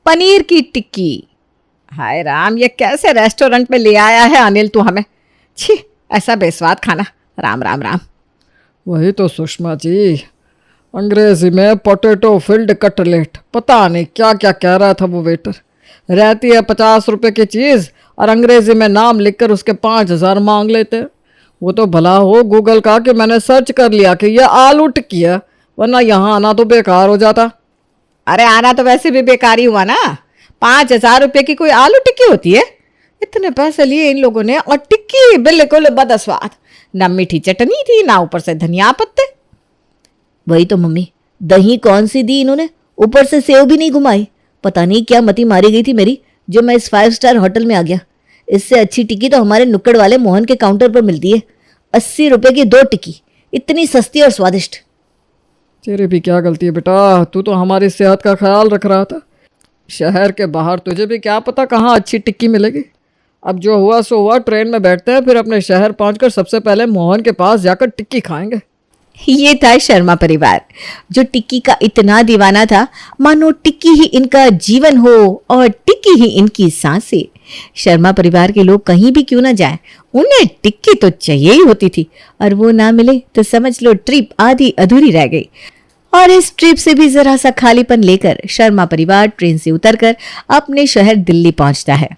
पनीर की टिक्की। हाय राम, ये कैसे रेस्टोरेंट में ले आया है अनिल तू हमें। छी, ऐसा बेस्वाद खाना। राम राम राम। वही तो सुषमा जी, अंग्रेजी में पोटैटो फिल्ड कटलेट, पता नहीं क्या क्या कह रहा था वो वेटर। रहती है 50 रुपए की चीज़ और अंग्रेजी में नाम लिखकर उसके 5,000 मांग लेते हैं। वो तो भला हो गूगल का कि मैंने सर्च कर लिया कि यह आलू टिक्की है, वरना यहाँ आना तो बेकार हो जाता। अरे आना तो वैसे भी बेकारी हुआ ना। 5,000 रुपये की कोई आलू टिक्की होती है? इतने पैसे लिए इन लोगों ने और टिक्की बिल्कुल बदस्वाद। ना मीठी चटनी थी, ना ऊपर से धनिया पत्ते। वही तो मम्मी, दही कौन सी दी इन्होंने, ऊपर से सेव भी नहीं घुमाई। पता नहीं क्या मती मारी गई थी मेरी जो मैं इस 5 स्टार होटल में आ गया। इससे अच्छी टिक्की तो हमारे नुक्कड़ वाले मोहन के काउंटर पर मिलती है। 80 रुपए की 2 टिक्की, इतनी सस्ती और स्वादिष्ट। तेरी भी क्या गलती है बेटा, तू तो हमारी सेहत का ख्याल रख रहा था। शहर के बाहर तुझे भी क्या पता कहाँ अच्छी टिक्की मिलेगी। अब जो हुआ सो हुआ, ट्रेन में बैठते हैं, फिर अपने शहर पहुंचकर सबसे पहले मोहन के पास जाकर टिक्की खाएंगे। ये था शर्मा परिवार, जो टिक्की का इतना दीवाना था मानो टिक्की ही इनका जीवन हो और टिक्की ही इनकी सांसें। शर्मा परिवार के लोग कहीं भी क्यों ना जाएं, उन्हें टिक्की तो चाहिए ही होती थी, और वो ना मिले तो समझ लो ट्रिप आधी अधूरी रह गई। और इस ट्रिप से भी जरा सा खालीपन लेकर शर्मा परिवार ट्रेन से उतरकर अपने शहर दिल्ली पहुंचता है।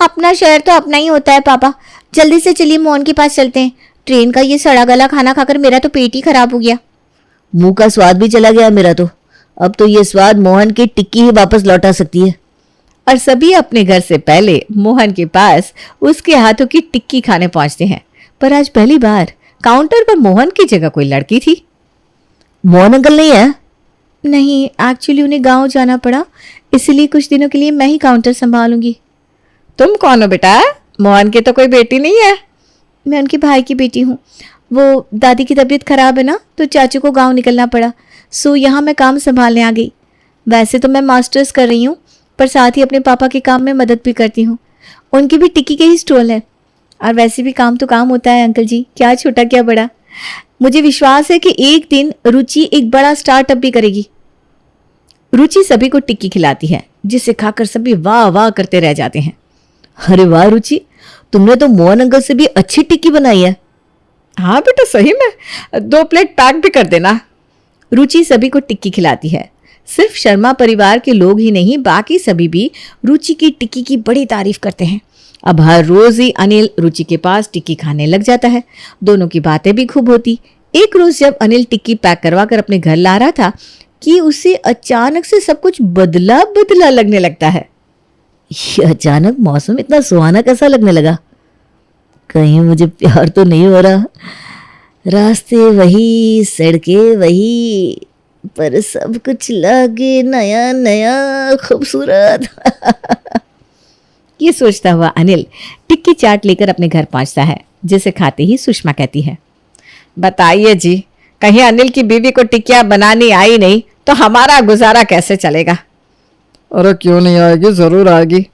अपना शहर तो अपना ही होता है पापा, जल्दी से चलिए मोहन के पास चलते हैं। ट्रेन का ये सड़ा गला खाना खाकर मेरा तो पेट ही खराब हो गया। मुंह का स्वाद भी चला गया मेरा तो। अब तो ये स्वाद मोहन की टिक्की ही वापस लौटा सकती है। और सभी अपने घर से पहले मोहन के पास उसके हाथों की टिक्की खाने पहुंचते हैं। पर आज पहली बार काउंटर पर मोहन की जगह कोई लड़की थी। मोहन अंकल नहीं है? नहीं, एक्चुअली उन्हें गांव जाना पड़ा, इसलिए कुछ दिनों के लिए मैं ही काउंटर संभालूंगी। तुम कौन हो बेटा? मोहन की तो कोई बेटी नहीं है। मैं उनके भाई की बेटी हूँ। वो दादी की तबीयत खराब है ना, तो चाचू को गांव निकलना पड़ा, सो यहाँ मैं काम संभालने आ गई। वैसे तो मैं मास्टर्स कर रही हूँ, पर साथ ही अपने पापा के काम में मदद भी करती हूँ। उनकी भी टिक्की के ही स्टॉल है। और वैसे भी काम तो काम होता है अंकल जी, क्या छोटा क्या बड़ा। मुझे विश्वास है कि एक दिन रुचि एक बड़ा स्टार्टअप भी करेगी। रुचि सभी को टिक्की खिलाती है, जिसे खाकर सभी वाह वाह करते रह जाते हैं। अरे वाह रुचि, तुमने तो मोहन अंकल से भी अच्छी टिक्की बनाई है। हाँ बेटा, सही में 2 प्लेट पैक भी कर देना। रुचि सभी को टिक्की खिलाती है। सिर्फ शर्मा परिवार के लोग ही नहीं, बाकी सभी भी रुचि की टिक्की की बड़ी तारीफ करते हैं। अब हर रोज ही अनिल रुचि के पास टिक्की खाने लग जाता है। दोनों की बातें भी खूब होती। एक रोज जब अनिल टिक्की पैक करवा कर अपने घर ला रहा था कि उसे अचानक से सब कुछ बदला बदला लगने लगता है। ये अचानक मौसम इतना सुहाना कैसा लगने लगा? कहीं मुझे प्यार तो नहीं हो रहा? रास्ते वही, सड़कें वही, पर सब कुछ लगे नया नया खूबसूरत। ये सोचता हुआ अनिल टिक्की चाट लेकर अपने घर पहुंचता है, जिसे खाते ही सुषमा कहती है, बताइए जी, कहीं अनिल की बीवी को टिक्कियां बनानी आई नहीं तो हमारा गुजारा कैसे चलेगा? अरे क्यों नहीं आएगी, जरूर आएगी।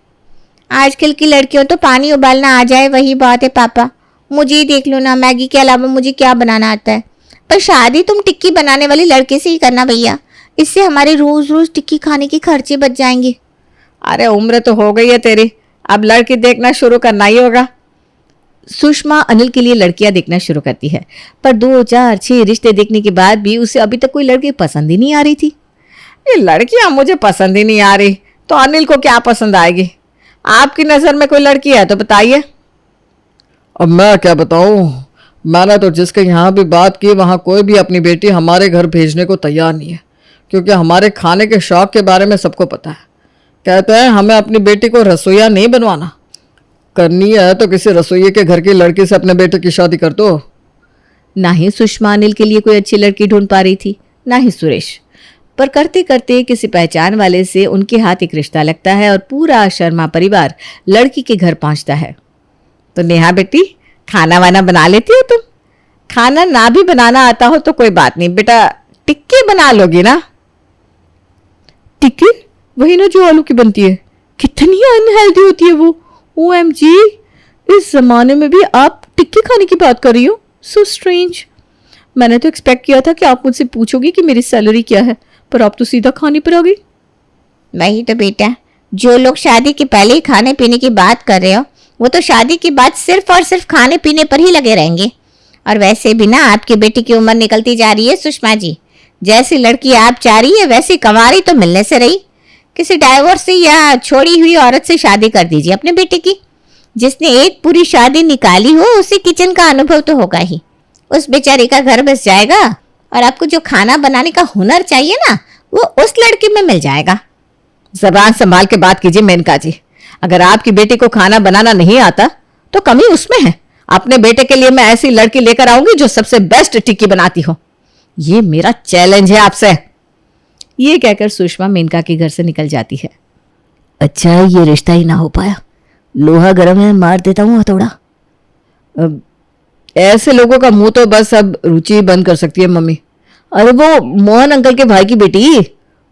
आजकल की लड़कियों तो पानी उबालना आ जाए वही बात है पापा। मुझे ही देख लो ना, मैगी के अलावा मुझे क्या बनाना आता है। पर शादी तुम टिक्की बनाने वाले लड़के से ही करना भैया, इससे हमारे रोज रोज टिक्की खाने के खर्चे बच जाएंगे। अरे उम्र तो हो गई है तेरी, अब लड़की देखना शुरू करना ही होगा। सुषमा अनिल के लिए लड़कियां देखना शुरू करती है, पर 2, 4, 6 रिश्ते देखने के बाद भी उसे अभी तक कोई लड़की पसंद ही नहीं आ रही थी। ये लड़कियां मुझे पसंद ही नहीं आ रही तो अनिल को क्या पसंद आएगी? आपकी नजर में कोई लड़की है तो बताइए। अब मैं क्या बताऊं, मैंने तो जिसके यहाँ भी बात की वहाँ कोई भी अपनी बेटी हमारे घर भेजने को तैयार नहीं है, क्योंकि हमारे खाने के शौक के बारे में सबको पता है। कहते हैं हमें अपनी बेटी को रसोइया नहीं बनवाना, करनी है तो किसी रसोइये के घर की लड़की से अपने बेटे की शादी कर दो। ना ही सुषमा अनिल के लिए कोई अच्छी लड़की ढूंढ पा रही थी, ना ही सुरेश, पर करते करते किसी पहचान वाले से उनके हाथ एक रिश्ता लगता है और पूरा शर्मा परिवार लड़की के घर पहुंचता है। तो नेहा बेटी, खाना वाना बना लेती हो तुम? खाना ना भी बनाना आता हो तो कोई बात नहीं बेटा, टिक्की बना लोगी ना? टिक्की? वही ना जो आलू की बनती है। कितनी अनहेल्दी होती है वो। OMG, इस जमाने में भी आप टिक्की खाने की बात कर रही हो? So strange. मैंने तो एक्सपेक्ट किया था कि आप मुझसे पूछोगी कि मेरी सैलरी क्या है, पर आप तो सीधा खाने पर आ गई। वही तो बेटा, जो लोग शादी के पहले ही खाने पीने की बात कर रहे हो, वो तो शादी के बाद सिर्फ और सिर्फ खाने पीने पर ही लगे रहेंगे। और वैसे भी ना आपकी बेटी की उम्र निकलती जा रही है सुषमा जी। जैसी लड़की आप चाह रही है वैसी कंवारी तो मिलने से रही। किसी डाइवोर्सी या छोड़ी हुई औरत से शादी कर दीजिए अपने बेटे की। जिसने एक पूरी शादी निकाली हो उसे किचन का अनुभव तो होगा ही। उस बेचारी का घर बस जाएगा और आपको जो खाना बनाने का हुनर चाहिए ना, वो उस लड़की में मिल जाएगा। जबान संभाल के बात कीजिए मेनका जी। अगर आपकी बेटी को खाना बनाना नहीं आता तो कमी उसमें है। अपने बेटे के लिए मैं ऐसी लड़की लेकर आऊंगी जो सबसे बेस्ट टिक्की बनाती हो। ये मेरा चैलेंज है आपसे। ये कहकर सुषमा मेनका के घर से निकल जाती है। अच्छा ये रिश्ता ही ना हो पाया। लोहा गर्म है, मार देता हूँ हथौड़ा। ऐसे लोगों का मुंह तो बस अब रुचि बंद कर सकती है मम्मी। अरे वो मोहन अंकल के भाई की बेटी,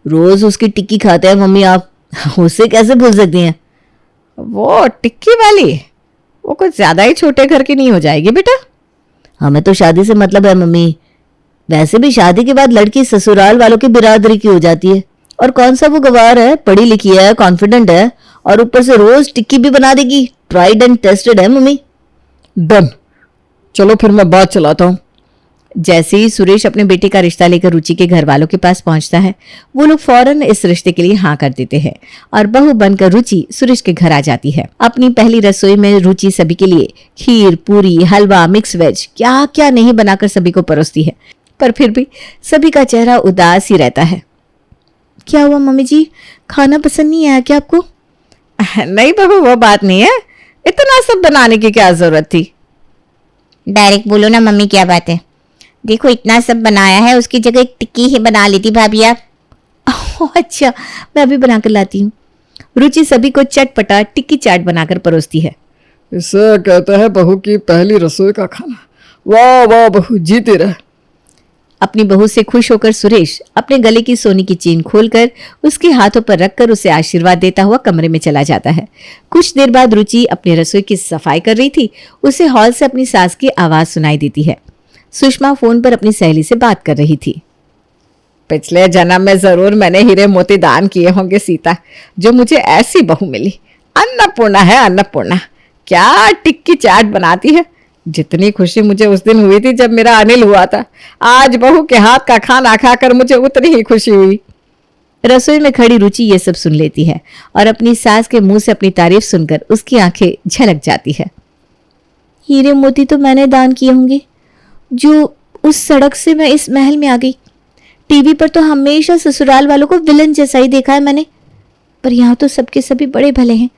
रोज उसकी टिक्की खाते हैं मम्मी आप। उससे कैसे भूल सकती हैं? वो टिक्की वाली, वो कुछ ज्यादा ही छोटे घर की नहीं हो जाएगी बेटा? हमें तो शादी से मतलब है मम्मी। वैसे भी शादी के बाद लड़की ससुराल वालों की बिरादरी की हो जाती है। और कौन सा वो गवार है, पढ़ी लिखी है, कॉन्फिडेंट है और ऊपर से रोज टिक्की भी बना देगी। ट्राइड एंड टेस्टेड है मम्मी। डन, चलो फिर मैं बात चलाता हूँ। जैसे ही सुरेश अपने बेटे का रिश्ता लेकर रुचि के घर वालों के पास पहुंचता है, वो लोग फौरन इस रिश्ते के लिए हाँ कर देते हैं और बहू बनकर रुचि सुरेश के घर आ जाती है। अपनी पहली रसोई में रुचि सभी के लिए खीर, पूरी, हलवा, मिक्स वेज, क्या क्या नहीं बनाकर सभी को परोसती है। पर फिर भी सभी का चेहरा उदास ही रहता है। क्या हुआ मम्मी जी, खाना पसंद नहीं आया क्या आपको? नहीं बहू, वो बात नहीं है। इतना सब बनाने की क्या जरूरत थी? डायरेक्ट बोलो ना मम्मी, क्या बात है? देखो इतना सब बनाया है, उसकी जगह एक टिक्की ही बना लेती भाभी आप। अच्छा, मैं अभी बनाकर लाती हूँ। रुचि सभी को चटपटा टिक्की चाट बनाकर परोसती है। इसे कहते हैं बहू की पहली रसोई का खाना। वाह वाह बहू, जीती रहे। अपनी बहू से खुश होकर सुरेश अपने गले की सोने की चेन खोलकर उसके हाथों पर रखकर उसे आशीर्वाद देता हुआ कमरे में चला जाता है। कुछ देर बाद रुचि अपनी रसोई की सफाई कर रही थी। उसे हॉल से अपनी सास की आवाज सुनाई देती है। सुषमा फोन पर अपनी सहेली से बात कर रही थी। पिछले जन्म में जरूर मैंने हीरे मोती दान किए होंगे सीता, जो मुझे ऐसी बहू मिली। अन्नपूर्णा है अन्नपूर्णा। क्या टिक्की चाट बनाती है। जितनी खुशी मुझे उस दिन हुई थी जब मेरा अनिल हुआ था, आज बहू के हाथ का खाना खाकर मुझे उतनी ही खुशी हुई। रसोई में खड़ी रुचि ये सब सुन लेती है और अपनी सास के मुंह से अपनी तारीफ सुनकर उसकी आंखें झलक जाती है। हीरे मोती तो मैंने दान किए होंगे, जो उस सड़क से मैं इस महल में आ गई। टीवी पर तो हमेशा ससुराल वालों को विलन जैसा ही देखा है मैंने, पर यहाँ तो सबके सभी बड़े भले हैं।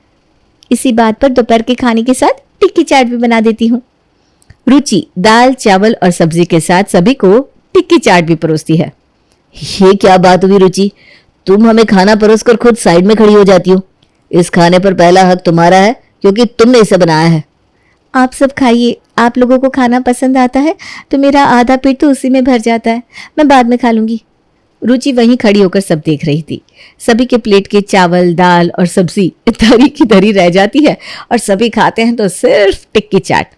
इसी बात पर दोपहर के खाने के साथ टिक्की चाट भी बना देती हूँ। रुचि दाल, चावल और सब्जी के साथ सभी को टिक्की चाट भी परोसती है। ये क्या बात हुई रुचि, तुम हमें खाना परोस कर खुद साइड में खड़ी हो जाती हो। इस खाने पर पहला हक तुम्हारा है क्योंकि तुमने इसे बनाया है। आप सब खाइए, आप लोगों को खाना पसंद आता है तो मेरा आधा पेट तो उसी में भर जाता है, मैं बाद में खा लूंगी। रुचि वहीं खड़ी होकर सब देख रही थी। सभी के प्लेट के चावल, दाल और सब्जी धरी की धरी रह जाती है और सभी खाते हैं तो सिर्फ टिक्की चाट।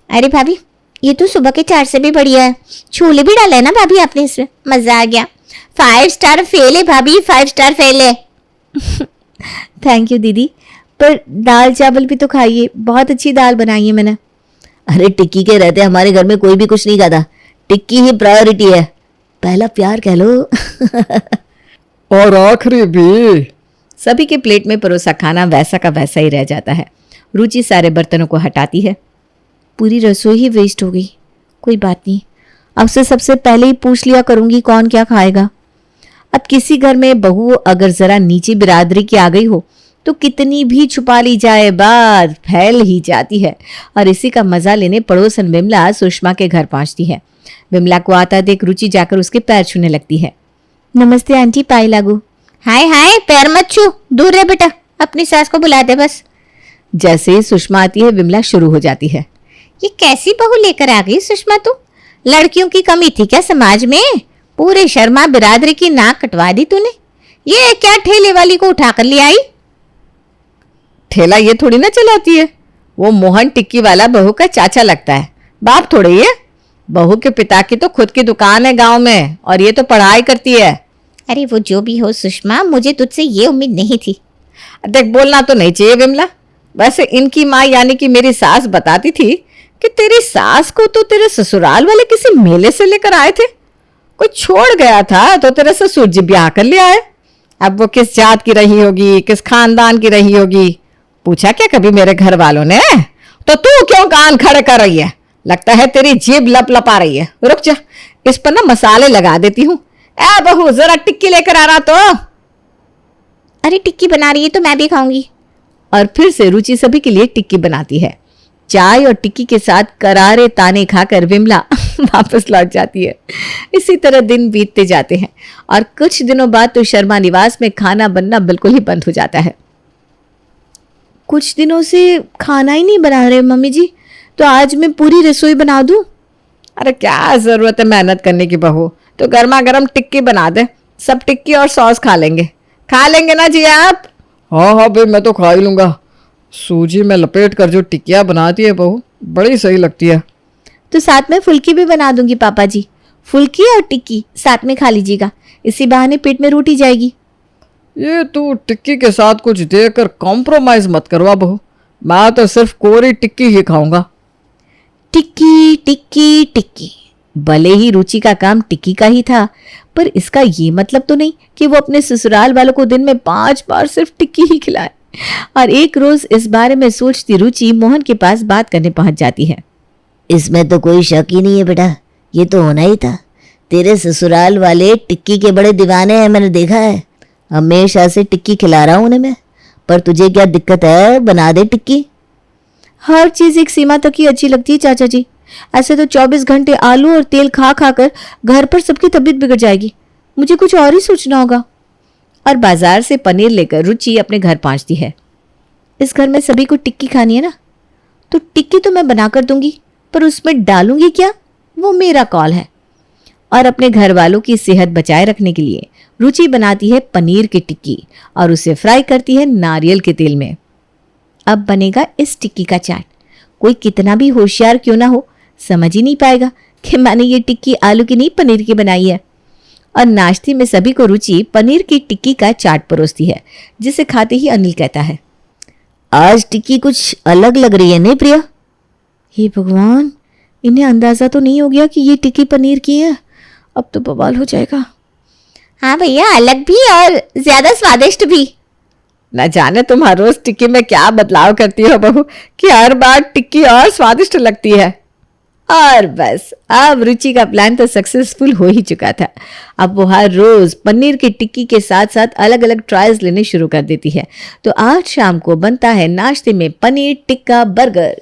अरे भाभी, ये तो सुबह के चाट से भी बढ़िया है। छोले भी डाले ना भाभी आपने इसमें, मजा आ गया। 5 स्टार फेल है भाभी, 5 स्टार फेल है। थैंक यू दीदी, पर दाल चावल भी तो खाइए, बहुत अच्छी दाल बनाई है मैंने। अरे टिक्की के रहते हमारे घर में कोई भी कुछ नहीं खाता। टिक्की ही प्रायोरिटी है, पहला प्यार कह लो। और आखिरी भी। सभी के प्लेट में परोसा खाना वैसा का वैसा ही रह जाता है। रुचि सारे बर्तनों को हटाती है। पूरी रसोई ही वेस्ट हो गई, कोई बात नहीं, अब से सबसे पहले ही पूछ लिया करूंगी कौन क्या खाएगा। अब किसी घर में बहू अगर जरा नीचे बिरादरी की आ गई हो तो कितनी भी छुपा ली जाए बात फैल ही जाती है। और इसी का मजा लेने पड़ोसन विमला सुषमा के घर पहुंचती है। विमला को आता देख रुचि जाकर उसके पैर छूने लगती है। नमस्ते आंटी, पाई लागू। हाय हाय, पैर मत छू, दूर रह बेटा, अपनी सास को बुला दे बस। जैसे ही सुषमा आती है विमला शुरू हो जाती है। ये कैसी बहू लेकर आ गई सुषमा तू? लड़कियों की कमी थी क्या समाज में? पूरे शर्मा बिरादरी की नाक कटवा दी तूने। ये क्या ठेले वाली को उठा कर ले आई? ठेला ये थोड़ी ना चलाती है, वो मोहन टिक्की वाला बहू का चाचा लगता है, बाप थोड़ी है। बहू के पिता की तो खुद की दुकान है गांव में और ये तो पढ़ाई करती है। अरे वो जो भी हो सुषमा, मुझे तुझसे ये उम्मीद नहीं थी। देख, बोलना तो नहीं चाहिए विमला। वैसे इनकी माँ यानी कि मेरी सास बताती थी कि तेरी सास को तो तेरे ससुराल वाले किसी मेले से लेकर आए थे। कोई छोड़ गया था तो तेरे ससुर जी ब्याह कर ले आए। अब वो किस जात की रही होगी, किस खानदान की रही होगी, पूछा क्या कभी मेरे घर वालों ने? तो तू क्यों कान खड़े कर रही है? लगता है तेरी जीभ लप लपा रही है। रुक जा, इस पर ना मसाले लगा देती हूँ। ए बहू, जरा टिक्की लेकर आना तो। अरे टिक्की बना रही है तो मैं भी खाऊंगी। और फिर से रुचि सभी के लिए टिक्की बनाती है। चाय और टिक्की के साथ करारे ताने खाकर विमला वापस लौट जाती है। इसी तरह दिन बीतते जाते हैं और कुछ दिनों बाद तो शर्मा निवास में खाना बनना बिल्कुल ही बंद हो जाता है। कुछ दिनों से खाना ही नहीं बना रहे मम्मी जी, तो आज मैं पूरी रसोई बना दूं? अरे क्या जरूरत है मेहनत करने की बहू, तो गर्मा गर्म टिक्की बना दे। सब टिक्की और सॉस खा लेंगे ना जी आप? हाँ हाँ भाई, मैं तो खा ही लूँगा। सूजी में लपेट कर जो टिक्कियाँ बनाती है बहू, बड़ी सही लगती है। तो साथ में फुल्की भी बना दूंगी पापा जी। फुल्की और टिक्की साथ में खा लीजिएगा, इसी बहाने पेट में रोटी जाएगी। ये तू टिक्की के साथ कुछ देकर कॉम्प्रोमाइज मत करवा बहू, मैं तो सिर्फ कोरी टिक्की ही खाऊंगा। टिक्की टिक्की टिक्की। भले ही रुचि का काम टिक्की का ही था, पर इसका ये मतलब तो नहीं कि वो अपने ससुराल वालों को दिन में 5 बार सिर्फ टिक्की ही खिलाए। और एक रोज इस बारे में सोचती रुचि मोहन के पास बात करने पहुंच जाती है। इसमें तो कोई शक ही नहीं है बेटा, ये तो होना ही था। तेरे ससुराल वाले टिक्की के बड़े दीवाने हैं, मैंने देखा है। हमेशा से टिक्की खिला रहा हूं उन्हें मैं। पर तुझे क्या दिक्कत है, बना दे टिक्की। हर चीज एक सीमा तक ही अच्छी लगती है चाचा जी। ऐसे तो 24 घंटे आलू और तेल खा खा कर घर पर सबकी तबीयत बिगड़ जाएगी। मुझे कुछ और ही सोचना होगा। और बाजार से पनीर लेकर रुचि अपने घर पहुंचती है। इस घर में सभी को टिक्की खानी है ना, तो टिक्की तो मैं बना कर दूंगी, पर उसमें डालूंगी क्या वो मेरा कॉल है। और अपने घर वालों की सेहत बचाए रखने के लिए रुचि बनाती है पनीर की टिक्की और उसे फ्राई करती है नारियल के तेल में। अब बनेगा इस टिक्की का चाट। कोई कितना भी होशियार क्यों ना हो, समझ ही नहीं पाएगा कि मैंने ये टिक्की आलू की नहीं पनीर की बनाई है। और नाश्ते में सभी को रुचि पनीर की टिक्की का चाट परोसती है, जिसे खाते ही अनिल कहता है, आज टिक्की कुछ अलग लग रही है नहीं प्रिया? हे भगवान, इन्हें अंदाजा तो नहीं हो गया कि ये टिक्की पनीर की है। अब तो बवाल हो जाएगा। हाँ भैया, अलग भी और ज्यादा स्वादिष्ट भी। न जाने तुम हर रोज टिक्की में क्या बदलाव करती हो बहू कि हर बार टिक्की और स्वादिष्ट लगती है। और बस अब रुचि का प्लान तो सक्सेसफुल हो ही चुका था। अब वो हर रोज पनीर की टिक्की के साथ साथ अलग अलग ट्रायल्स लेने शुरू कर देती है। तो आज शाम को बनता है नाश्ते में पनीर टिक्का बर्गर।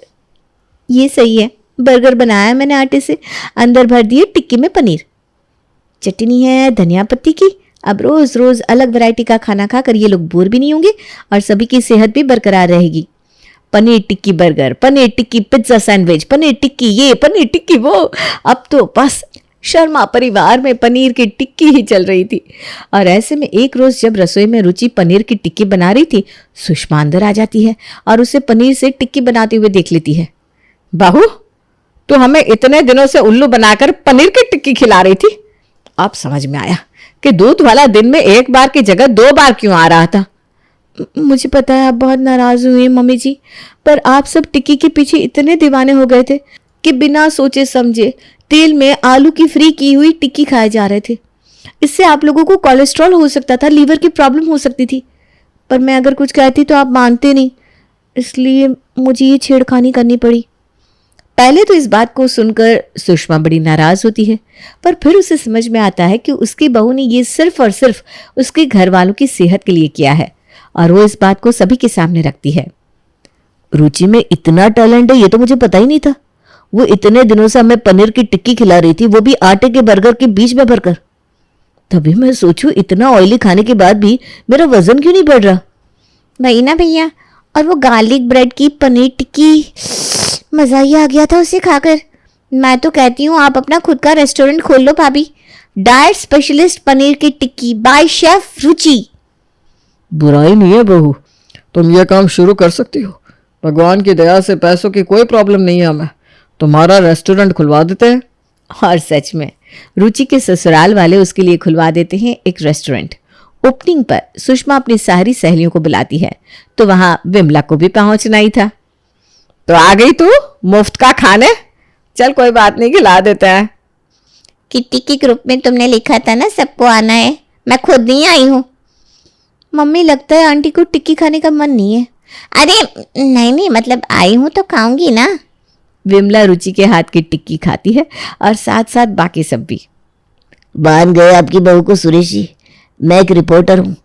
ये सही है, बर्गर बनाया मैंने आटे से, अंदर भर दिए टिक्की में पनीर। चटनी है धनिया पत्ती की। अब रोज रोज अलग वैरायटी का खाना खाकर ये लोग बोर भी नहीं होंगे और सभी की सेहत भी बरकरार रहेगी। Paneer tikki burger, paneer tikki pizza sandwich, paneer tikki ये, पनीर टिक्की वो। अब तो बस शर्मा परिवार में पनीर की टिक्की ही चल रही थी। और ऐसे में एक रोज जब रसोई में रुचि पनीर की टिक्की बना रही थी, सुषमा अंदर आ जाती है और उसे पनीर से टिक्की बनाते हुए देख लेती है। बहू, तू हमें इतने दिनों से उल्लू बनाकर पनीर की टिक्की खिला रही थी। अब समझ में आया कि दूध वाला दिन में 1 बार की जगह 2 बार क्यों आ रहा था। मुझे पता है आप बहुत नाराज हुए मम्मी जी, पर आप सब टिक्की के पीछे इतने दीवाने हो गए थे कि बिना सोचे समझे तेल में आलू की फ्री की हुई टिक्की खाए जा रहे थे। इससे आप लोगों को कोलेस्ट्रॉल हो सकता था, लीवर की प्रॉब्लम हो सकती थी। पर मैं अगर कुछ कहती तो आप मानते नहीं, इसलिए मुझे ये छेड़खानी करनी पड़ी। पहले तो इस बात को सुनकर सुषमा बड़ी नाराज होती है, पर फिर उसे समझ में आता है कि उसकी बहू ने ये सिर्फ और सिर्फ उसके घर वालों की सेहत के लिए किया है और वो इस बात को सभी के सामने रखती है। रुचि में इतना टैलेंट है, ये तो मुझे पता ही नहीं था। वो इतने दिनों से हमें पनीर की टिक्की खिला रही थी, वो भी आटे के बर्गर के बीच में भरकर। तभी मैं सोचूं इतना ऑयली खाने के बाद भी मेरा वजन क्यों नहीं बढ़ रहा। वही ना भैया, और वो गार्लिक ब्रेड की पनीर टिक्की, मजा ही आ गया था उसे खाकर। मैं तो कहती हूँ आप अपना खुद का रेस्टोरेंट खोल लो भाभी। डाइट स्पेशलिस्ट पनीर की टिक्की बाय शेफ रुचि। बुराई नहीं है बहू, तुम ये काम शुरू कर सकती हो। भगवान की दया से पैसों की कोई प्रॉब्लम नहीं है हमें। तुम्हारा रेस्टोरेंट खुलवा देते हैं। और सच में रुचि के ससुराल वाले उसके लिए खुलवा देते हैं एक रेस्टोरेंट। ओपनिंग पर सुषमा अपनी सारी सहेलियों को बुलाती है तो वहां विमला को भी पहुंचना ही था। तो आ गई तू मुफ्त का खाने? चल कोई बात नहीं, खिला देते हैं। किट्टी के ग्रुप में तुमने लिखा था ना सबको आना है, मैं खुद नहीं आई हूँ। मम्मी लगता है आंटी को टिक्की खाने का मन नहीं है। अरे नहीं मतलब आई हूँ तो खाऊंगी ना। विमला रुचि के हाथ की टिक्की खाती है और साथ साथ बाकी सब भी। मान गए आपकी बहू को सुरेश जी। मैं एक रिपोर्टर हूँ,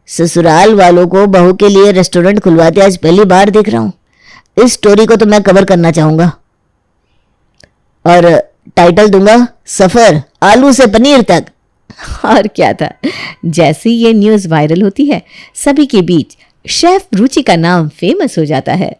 ससुराल वालों को बहू के लिए रेस्टोरेंट खुलवाते आज पहली बार देख रहा हूँ। इस स्टोरी को तो मैं कवर करना चाहूँगा और टाइटल दूंगा सफ़र आलू से पनीर तक। और क्या था, जैसे ही ये न्यूज़ वायरल होती है सभी के बीच शेफ रुचि का नाम फेमस हो जाता है।